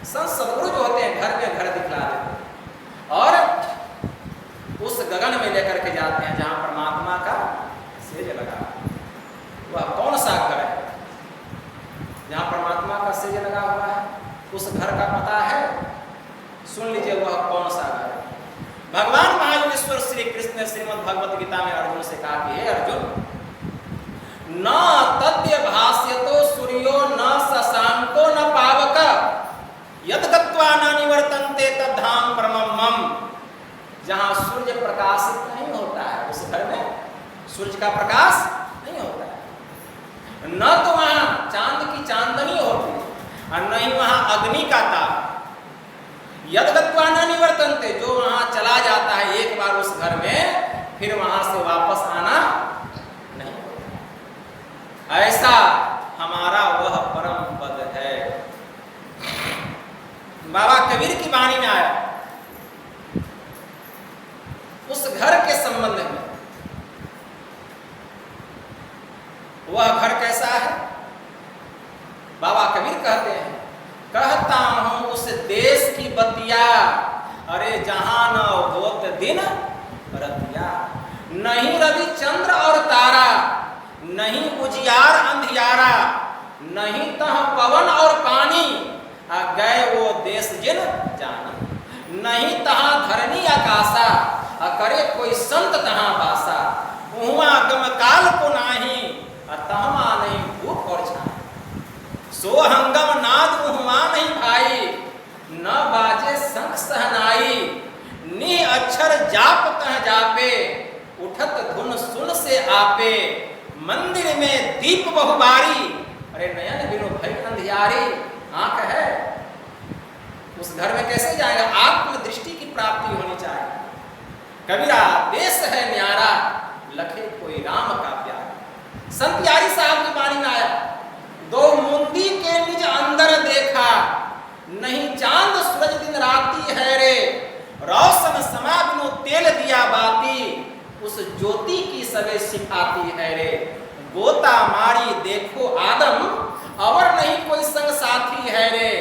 संत सतगुरु जो होते हैं घर में घर दिखला देते और उस गगन में लेकर के जाते हैं जहां परमात्मा का सेज लगा। वह कौन सा घर है जहां परमात्मा का सेज लगा हुआ है? उस घर का पता है? सुन लीजिए वह कौन सा घर है। भगवान महायोगेश्वर श्री कृष्ण ने श्रीमद् भगवत गीता में अर्जुन से कहा कि हे अर्जुन, न तद्य भास्यतो सूर्यो न शशांको न पावक, यद गत्वा न निवर्तन्ते तद्धाम परमं मम। जहां सूर्य प्रकाशित नहीं होता है उस घर में सूर्य का प्रकाश नहीं होता है, न तो वहां चांद की चांदनी होती है और न ही वहां अग्नि का ताप। यद गत्वा न निवर्तन्ते, जो वहां चला जाता है एक बार उस घर में फिर वहां से वापस आना नहीं होता। ऐसा हमारा वह परम पद है। बाबा कबीर की वाणी में आया उस घर के संबंध में। वह घर कैसा है? बाबा कबीर कहते हैं, कहता हूं उस देश की बतिया, अरे जहां न होत दिन रतिया, नहीं रवि चंद्र और तारा, नहीं उजियार अंधियारा, नहीं तह पवन और पानी, गए वो देश जिन जानी, नहीं तहां धरनी आकाशा, करे कोई संत तहां बासा, उहुआ गम काल को नाही, तहमा नहीं भूख और छाई, सो हंगम नाद उहुआ नहीं भाई, न बाजे शंख सहनाई, नी अक्षर जाप कह जापे, उठत धुन सुन से आपे, मंदिर में दीप बहुबारी, अरे नयन बिनु भई अंधियारी, आंख है उस घर में कैसे जाएगा? आत्म दृष्टि की प्राप्ति होनी चाहिए। कबीरा देश है न्यारा, लखे कोई राम का प्यार। संत यारी साहब की वाणी में आया, दो मुंदी के निज अंदर देखा, नहीं चांद सूरज दिन राती है रे, रोशन समा बिनु तेल दिया बाती, उस ज्योति की सवे सिखाती है रे, गोता मारी देखो आदम, और नहीं कोई संग साथी है रे,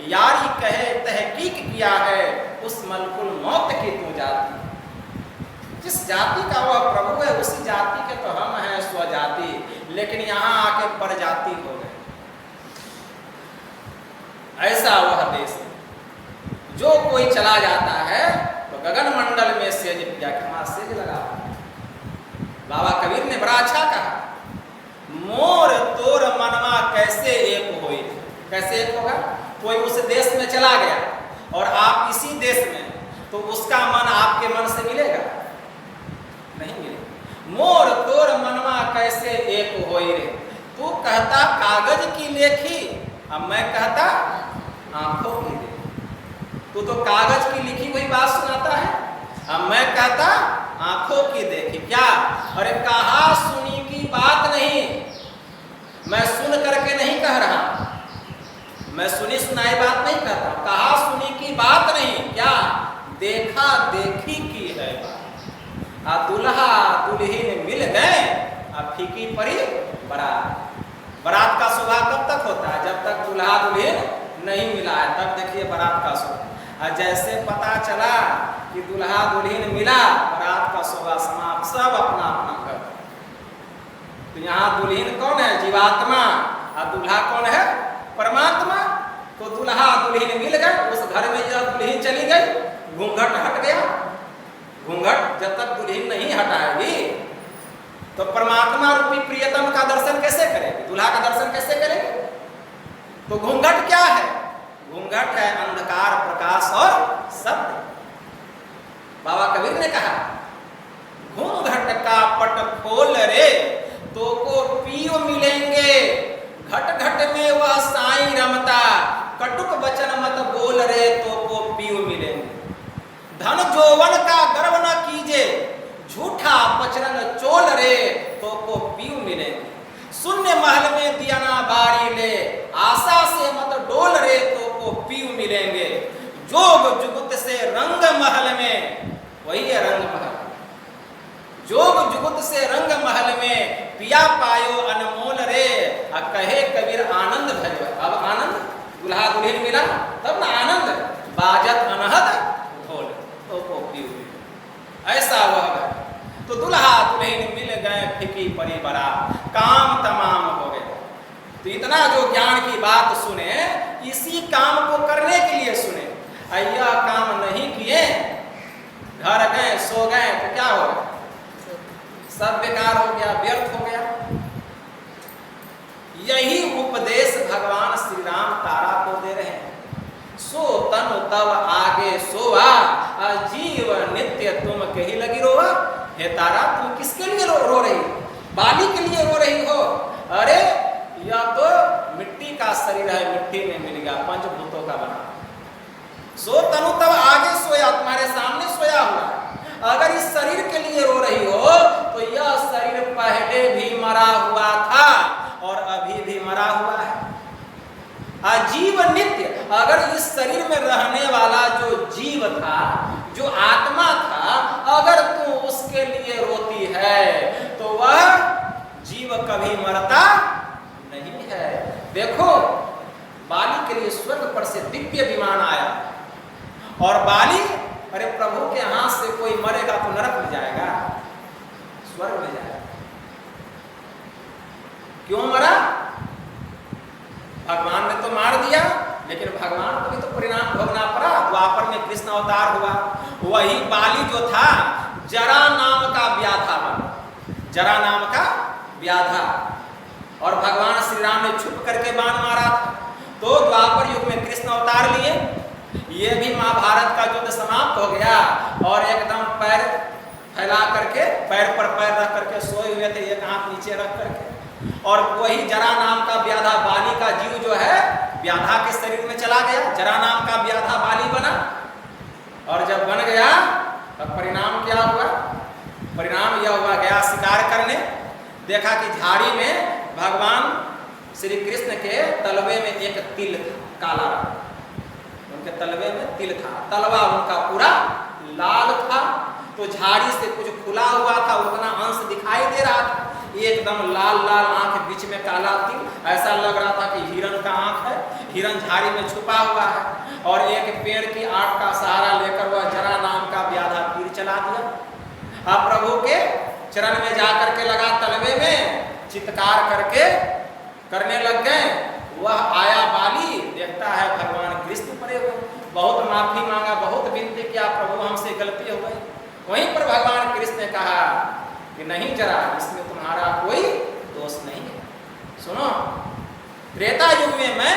यारी कहे तहकीक किया है, उस मलकुल मौत की तू जाती। जिस जाति का वह प्रभु है उसी जाति के तो हम हैं स्वजाति, लेकिन यहाँ आके परजाति हो गए। ऐसा वह देश है। जो कोई चला जाता है तो गगन मंडल में सेज व्याख्या सेज लगा। बाबा कबीर ने बड़ा अच्छा कहा, मोर तोर मनवा कैसे एक होए। कैसे एक होगा? कोई उस देश में चला गया और आप इसी देश में, तो उसका मन आपके मन से मिलेगा? मोर तोर मनवा कैसे एक होई रे। तू कहता कागज की लेखी, अब मैं कहता आंखों की देखी। तू तो कागज की लिखी हुई बात सुनाता है, अब मैं कहता आंखों की देखी। क्या? अरे कहा सुनी की बात नहीं, मैं सुन करके नहीं कह रहा, मैं सुनी सुनाई बात नहीं कहता, कहा सुनी की बात नहीं, क्या देखा देखी की है बात। आ दुल्हा दुल्हीन मिल गए, अब फीकी पड़ी बारात। बारात का शोभा कब तक होता है? जब तक दुल्हा दुल्हीन नहीं मिला है, तब देखिए बारात का शोभा। और जैसे पता चला कि दुल्हा दुल्हीन मिला, बारात का शोभा समाप्त, सब अपना अपना घर। तो यहाँ दुल्हीन कौन है? जीवात्मा, और दूल्हा कौन है? परमात्मा। तो दुल्हा दुल्हीन मिल गए, उस घर में जब दुल्हीन चली गई, घूंघट हट गया। घूंघट जब तक दुल्हीन नहीं हटाएगी तो परमात्मा रूपी प्रियतम का दर्शन कैसे करेगी? दूल्हा का दर्शन कैसे करेगी? तो घूंघट क्या है? घूंघट है अंधकार, प्रकाश और सत्य। बाबा कबीर ने कहा, घूंघट का पट खोल रे तो को पियो मिलेंगे, घट घट में वह साईं रमता, कटुक वचन मत बोल रे तो को पियो मिलेंगे। धन जोवन का गर्व न कीजे, झूठा पचरंग चोल रे तो को पियो मिलेंगे। शून्य महल में दिया ना बारी ले, आशा से मत डोल रे तो को पियो मिलेंगे। जोग जुगुत से रंग महल में, वही है रंग महल, जोग जुगुत से रंग महल में पिया पायो अनमोल रे। कहे कबीर आनंद भयो। अब आनंद, दुल्हा दुल्हन मिला तब ना आनंद, बाजत अनहद ढोल तो को पियो। ऐसा वह है। तो दुल्हा दुल्हन मिल गए, फीकी पड़ी बारात, काम तमाम हो गए। तो इतना जो ज्ञान की बात सुने, इसी काम को करने के लिए सुने। यह काम नहीं किए, घर गए सो गए तो क्या हो गया? सब बेकार हो गया, व्यर्थ हो गया। यही उपदेश भगवान श्री राम तारा को दे रहे हैं। सो तनु तब आगे सोवा, जीव नित्य तुम कहीं लगी रोवा। हे तारा, तुम किसके लिए रो रही हो? बाली के लिए रो रही हो? अरे यह तो मिट्टी का शरीर है, मिट्टी में मिल गया, पंचभूतों का बना। सो तनु तब आगे सोया, तुम्हारे सामने सोया हुआ। अगर इस शरीर के लिए रो रही हो तो यह शरीर पहले भी मरा हुआ था और अभी भी मरा हुआ है। अजीव नित्य, अगर इस शरीर में रहने वाला जो जीव था, जो आत्मा था, अगर तू उसके लिए रोती है तो वह जीव कभी मरता नहीं है। देखो, बाली के लिए स्वर्ग पर से दिव्य विमान आया, और बाली, अरे प्रभु के हाथ से कोई मरेगा तो नरक में जाएगा, स्वर्ग में जाएगा। क्यों मरा? भगवान ने तो मार दिया, लेकिन भगवान को भी तो परिणाम भोगना पड़ा। द्वापर में कृष्ण अवतार हुआ, वही बाली जो था, जरा नाम का व्याधा बना, जरा नाम का व्याधा, और भगवान श्री राम ने छुप करके बाण मारा था। तो द्वापर युग में कृष्ण अवतार लिए, ये भी महाभारत का युद्ध समाप्त हो गया, और एकदम पैर फैला करके, पैर पर पैर रख करके सोए हुए थे, एक हाथ नीचे रख करके। और वही जरा नाम का व्याधा, बाली का जीव जो है व्याधा के शरीर में चला गया, जरा नाम का व्याधा बाली बना। और जब बन गया तब परिणाम क्या हुआ? परिणाम यह हुआ, गया शिकार करने, देखा कि झाड़ी में भगवान श्री कृष्ण के तलवे में एक तिल था, काला रंग, उनके तलवे में तिल था, तलवा उनका पूरा लाल था। तो झाड़ी से कुछ खुला हुआ था, उतना अंश दिखाई दे रहा था, एकदम लाल लाल आंख, बीच में काला तिल, ऐसा लग रहा था कि हिरण का आंख है, हिरण झाड़ी में छुपा हुआ है। और एक पेड़ की आंख का सहारा लेकर वह जरा नाम का व्याधा तीर चला दिया। अब प्रभु के चरण में जाकर के लगा, तलवे में चित्कार करके करने लग गए। वह आया बाली, देखता है भगवान कृष्ण पड़े हुए, बहुत माफी मांगा, बहुत विनती किया, प्रभु हमसे गलती हो गई। वहीं पर भगवान कृष्ण ने कहा कि नहीं, जरा इसमें तुम्हारा कोई दोष नहीं है। सुनो, त्रेता युग में मैं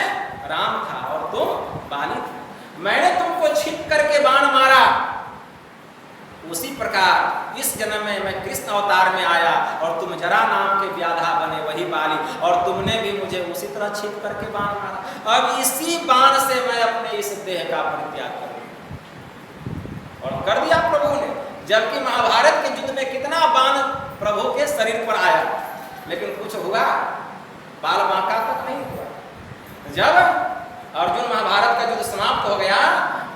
राम था और तुम बाली थे, मैंने तुमको छिप करके बाण मारा, उसी प्रकार इस जन्म में मैं कृष्ण कृष्ण अवतार में आया और तुम जरा नाम के व्याधा बने वही बाली, और तुमने भी मुझे उसी तरह छीप करके बाण मारा। अब इसी बाण से मैं अपने इस देह का परित्याग करूंगा। और कर दिया प्रभु ने। जबकि महाभारत के युद्ध में कितना बाण प्रभु के शरीर पर आया, लेकिन कुछ हुआ, बाल बांका तक नहीं हुआ। जब अर्जुन महाभारत का युद्ध समाप्त हो गया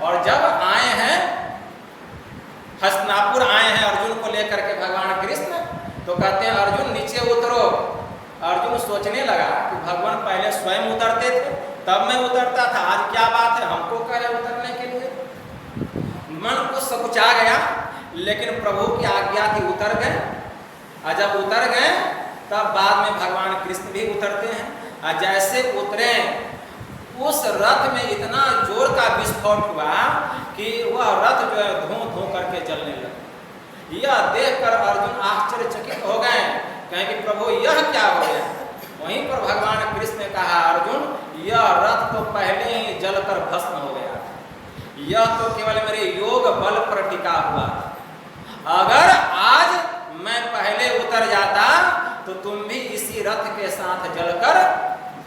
और जब आए हैं हस्तिनापुर आए हैं अर्जुन को लेकर के भगवान कृष्ण, तो कहते हैं अर्जुन नीचे उतरो। अर्जुन सोचने लगा कि भगवान पहले स्वयं उतरते थे तब मैं उतरता था, आज क्या बात है हमको कह रहे उतरने के लिए। मन को सकुचा गया, लेकिन प्रभु की आज्ञा थी, उतर गए। और जब उतर गए तब बाद में भगवान कृष्ण भी उतरते हैं। और जैसे उतरे उस रथ में इतना जोर का विस्फोट हुआ कि वह रथ जो है धूं धूं करके जलने लगा। यह देखकर अर्जुन आश्चर्यचकित हो गए, कहें कि प्रभु यह क्या हो गया। वहीं पर भगवान कृष्ण ने कहा अर्जुन यह रथ तो पहले ही जलकर भस्म हो गया, यह तो केवल मेरे योग बल पर टिका हुआ। अगर आज मैं पहले उतर जाता तो तुम भी इसी रथ के साथ जलकर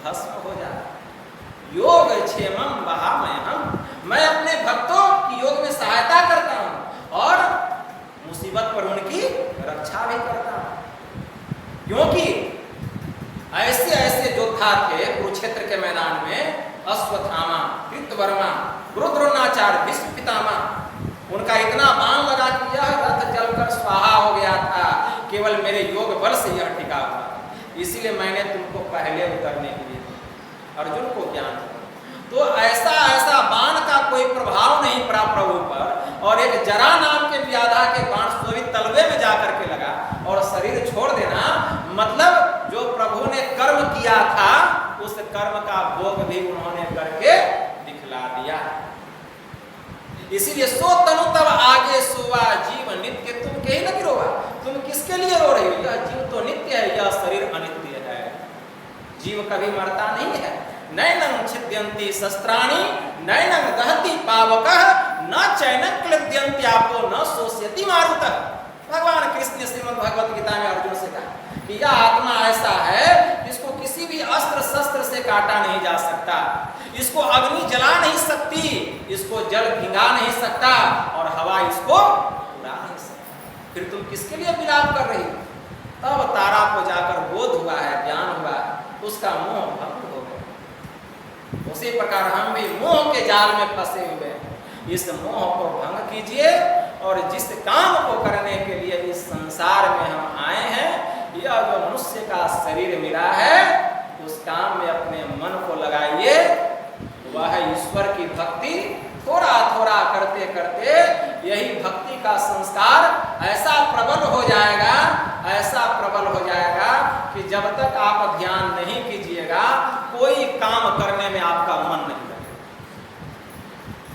भस्म हो जाता। योग क्षेमम वहामहम, मैं अपने भक्तों की योग में सहायता करता हूं और मुसीबत पर उनकी रक्षा भी करता हूं। क्योंकि ऐसे ऐसे योद्धा थे कुरुक्षेत्र के मैदान में, अश्वत्थामा, कृतवर्मा, रुद्रोणाचार्य, भीष्म पितामह, उनका इतना बाण लगा कि यह रथ जलकर स्वाहा हो गया था, केवल मेरे योग बल से यह टिका हुआ। इसीलिए मैंने तुमको पहले उतरने के लिए, अर्जुन को ज्ञान था। तो ऐसा ऐसा बाण का कोई प्रभाव नहीं पड़ा प्रभु पर, और एक जरा नाम के व्याधा के बाण शोभित तलवे में जाकर के लगा और शरीर छोड़ देना, मतलब जो प्रभु ने कर्म किया था उस कर्म का भोग भी उन्होंने करके दिखला दिया। इसीलिए सो तनु तब आगे सोवा जीव नित्य, तुम कहीं न रोवा, तुम किसके लिए रो रही हो। यह जीव तो नित्य है, यह शरीर अनित्य है। जीव कभी मरता नहीं है। नैनं छिद्यन्ति शस्त्राणि नैनं दहति पावकः न चैनं क्लिद्यन्त्यापो न शोष्यति मारुतः। भगवान कृष्ण ने श्रीमद् भगवत गीता में अर्जुन से कहा कि यह आत्मा ऐसा है इसको किसी भी अस्त्र शस्त्र से काटा नहीं जा सकता, इसको अग्नि जला नहीं सकती, इसको जल भिंगा नहीं सकता और हवा इसको उड़ा नहीं सकती। फिर तुम किसके लिए विलाप कर रही हो। तब तारा को जाकर बोध हुआ है, ज्ञान हुआ है, उसका मोह भंग हो गया। उसी प्रकार हम भी मोह के जाल में फंसे हुए हैं। इस मोह को भंग कीजिए और जिस काम को करने के लिए इस संसार में हम आए हैं, यह जो मनुष्य का शरीर मिला है, उस काम में अपने मन को लगाइए। वह ईश्वर की भक्ति थोड़ा थोड़ा करते करते यही भक्ति का संस्कार ऐसा प्रबल हो जाएगा, ऐसा प्रबल हो जाएगा कि जब तक आप ध्यान नहीं कीजिएगा कोई काम करने में आपका मन नहीं लगेगा,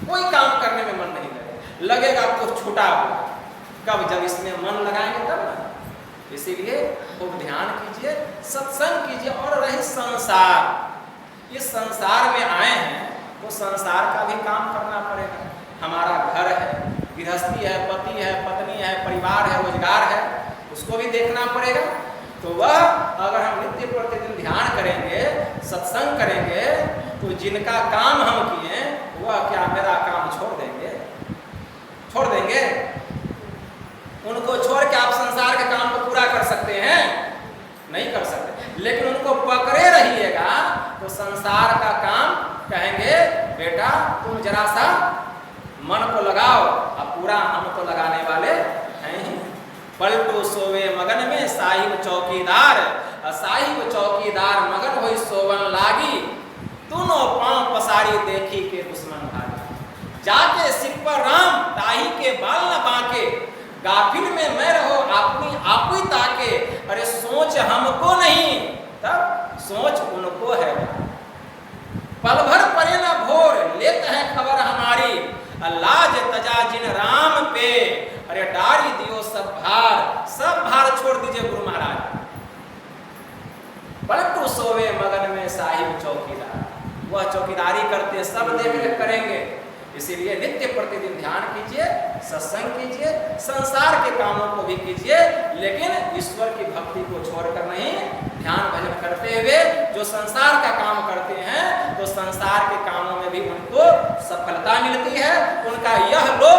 कोई काम करने में मन नहीं लगेगा, लगेगा कुछ छूटा हुआ। कब, जब इसमें मन लगाएंगे तब ना। इसीलिए खूब ध्यान कीजिए, सत्संग कीजिए। और रही संसार, इस संसार में आए हैं तो संसार का भी काम करना पड़ेगा। हमारा घर है, गृहस्थी है, पति है, पत्नी है, परिवार है, रोजगार है, उसको भी देखना पड़ेगा। तो वह अगर हम नित्य प्रतिदिन ध्यान करेंगे, सत्संग करेंगे, तो जिनका काम हम किए वह क्या मेरा काम छोड़ देंगे? छोड़ देंगे? उनको छोड़ के आप संसार के काम को पूरा कर सकते हैं? नहीं कर सकते। लेकिन उनको पकड़े रहिएगा तो संसार का काम कहेंगे बेटा तुम जरा सा मन को लगाओ, अब पूरा हम तो लगाने वाले हैं ही। पलटू सोवे मगन में साहिब चौकीदार, साहिब चौकीदार मगन होई सोवन लागी, दोनों पांव पसारी देखी के दुश्मन भागी। जाके सिर पर राम ताही के बाल न बांके, गाफिल में मैं रहो अपनी आप ही ताके। अरे सोच हमको नहीं तब सोच उनको है। पल भर परे न भोर लेते हैं खबर हमारी, लाज तजा जिन राम पे, अरे डारी दियो सब भार छोड़ दीजिए गुरु महाराज। पलटू सोवे मगन में साहिब चौकीदार, वह चौकीदारी करते सब देख रेख करेंगे, इसीलिए नित्य प्रतिदिन ध्यान कीजिए, सत्संग कीजिए, संसार के कामों को भी कीजिए, लेकिन ईश्वर की भक्ति को छोड़कर नहीं। ध्यान भजन करते हुए जो संसार का काम करते हैं तो संसार के कामों में भी उनको सफलता मिलती है, उनका यह लोक